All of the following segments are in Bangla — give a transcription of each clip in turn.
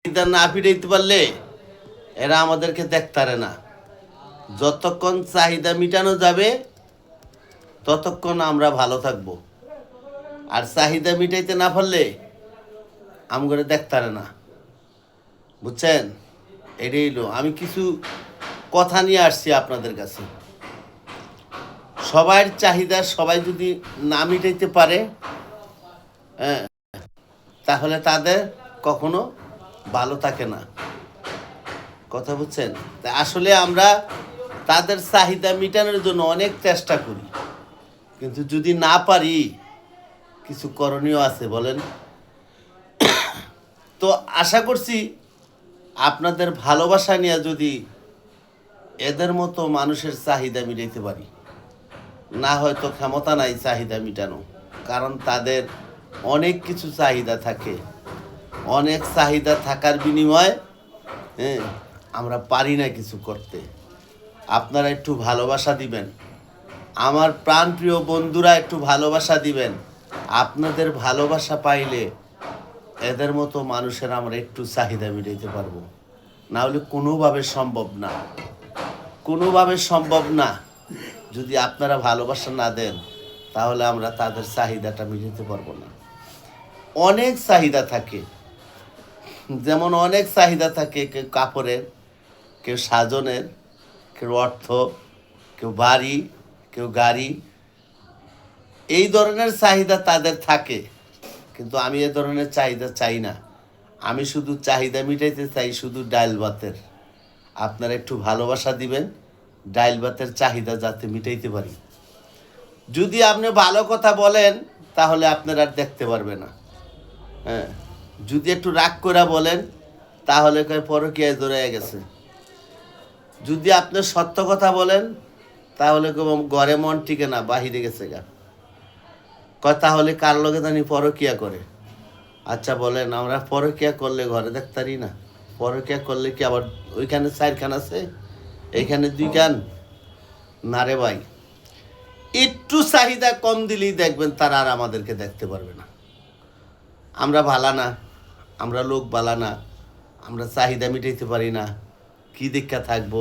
চাহিদা না ফিরাইতে পারলে এরা আমাদেরকে দেখতারে না। যতক্ষণ চাহিদা মিটানো যাবে ততক্ষণ আমরা ভালো থাকব, আর চাহিদা মিটাইতে না পারলে আমগরে দেখতারে না। বুঝছেন? এটাই হলো, আমি কিছু কথা নিয়ে আসছি আপনাদের কাছে। সবার চাহিদা সবাই যদি না মিটাইতে পারে, হ্যাঁ, তাহলে তাদের কখনো ভালো থাকে না। কথা বুঝছেন? আসলে আমরা তাদের চাহিদা মেটানোর জন্য অনেক চেষ্টা করি, কিন্তু যদি না পারি কিছু করণীয় আছে বলেন। তো আশা করছি আপনাদের ভালোবাসা নিয়ে যদি এদের মতো মানুষের চাহিদা মিটাইতে পারি, না হয়তো ক্ষমতা নাই চাহিদা মিটানো, কারণ তাদের অনেক কিছু চাহিদা থাকে। অনেক চাহিদা থাকার বিনিময়ে হ্যাঁ আমরা পারি না কিছু করতে। আপনারা একটু ভালোবাসা দিবেন, আমার প্রাণপ্রিয় বন্ধুরা একটু ভালোবাসা দিবেন। আপনাদের ভালোবাসা পাইলে এদের মতো মানুষের আমরা একটু চাহিদা মিটাইতে পারবো, না হলে কোনোভাবে সম্ভব না, কোনোভাবে সম্ভব না। যদি আপনারা ভালোবাসা না দেন তাহলে আমরা তাদের চাহিদাটা মিটাতে পারবো না। অনেক চাহিদা থাকে, যেমন অনেক চাহিদা থাকে, কেউ কাপড়ের, কেউ সাজনের, কেউ অর্থ, কেউ বাড়ি, কেউ গাড়ি, এই ধরনের চাহিদা তাদের থাকে। কিন্তু আমি এ ধরনের চাহিদা চাই না। আমি শুধু চাহিদা মিটাইতে চাই শুধু ডাইল ভাতের। আপনারা একটু ভালোবাসা দিবেন, ডাইল ভাতের চাহিদা যাতে মিটাইতে পারি। যদি আপনি ভালো কথা বলেন তাহলে আপনারা আর দেখতে পারবে না। হ্যাঁ, যদি একটু রাগ করে বলেন তাহলে কয় পরকীয়ায় জড়াইয়া গেছে। যদি আপনি সত্য কথা বলেন তাহলে ঘরে মন টিকে না, বাহিরে গেছে গা। কয় তাহলে কার লগে জানি পরকীয়া করে। আচ্ছা বলেন, আমরা পরকীয়া করলে ঘরে দেখতারি না? পরকীয়া করলে কি আবার ওইখানে 4 খান আছে, এইখানে 2 খান? না রে ভাই, একটু চাহিদা কম দিলেই দেখবেন তারা আর আমাদেরকে দেখতে পারবে না। আমরা ভালা না, আমরা লোক ভালা না, আমরা চাহিদা মিটাইতে পারি না, কি দীক্ষা থাকবো,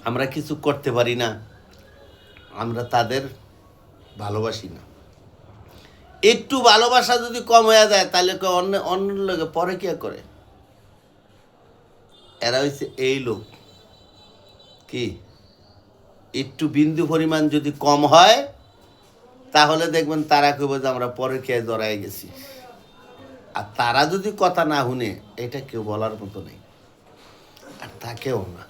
আমরা কিছু করতে পারি না, আমরা তাদের ভালোবাসি না। একটু ভালোবাসা যদি কম হয়ে যায় তাহলে অন্য অন্য লোকে পরে কি করে। এরা হচ্ছে এই লোক, কি একটু বিন্দু পরিমাণ যদি কম হয় তাহলে দেখবেন তারা কইব যে আমরা পরে খেয়ে জড়াই গেছি। আর তারা যদি কথা না শুনে এটা কেউ বলার মতো নেই, আর তাকেও না।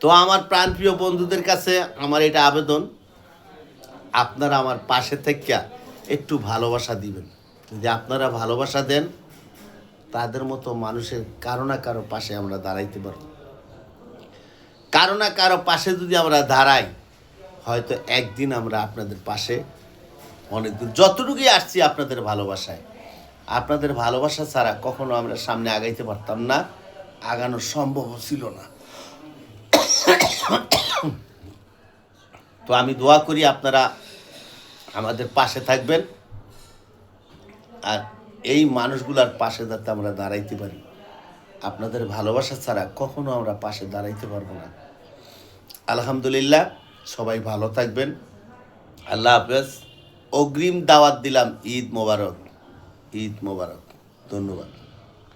তো আমার প্রাণপ্রিয় বন্ধুদের কাছে আমার এটা আবেদন, আপনারা আমার পাশে থেকে একটু ভালোবাসা দিবেন। যদি আপনারা ভালোবাসা দেন তাদের মতো মানুষের কারো না কারো পাশে আমরা দাঁড়াইতে পারব। কারো না কারো পাশে যদি আমরা দাঁড়াই, হয়তো একদিন আমরা আপনাদের পাশে অনেকদিন যতটুকুই আসছি আপনাদের ভালোবাসায়। আপনাদের ভালোবাসা ছাড়া কখনো আমরা সামনে আগাইতে পারতাম না, আগানো সম্ভব ছিল না। তো আমি দোয়া করি আপনারা আমাদের পাশে থাকবেন, আর এই মানুষগুলার পাশে যাতে আমরা দাঁড়াইতে পারি। আপনাদের ভালোবাসা ছাড়া কখনো আমরা পাশে দাঁড়াইতে পারবো না। আলহামদুলিল্লাহ, সবাই ভালো থাকবেন। আল্লাহ হাফেজ। অগ্রিম দাওয়াত দিলাম, ঈদ মোবারক, ঈদ মোবারক। ধন্যবাদ।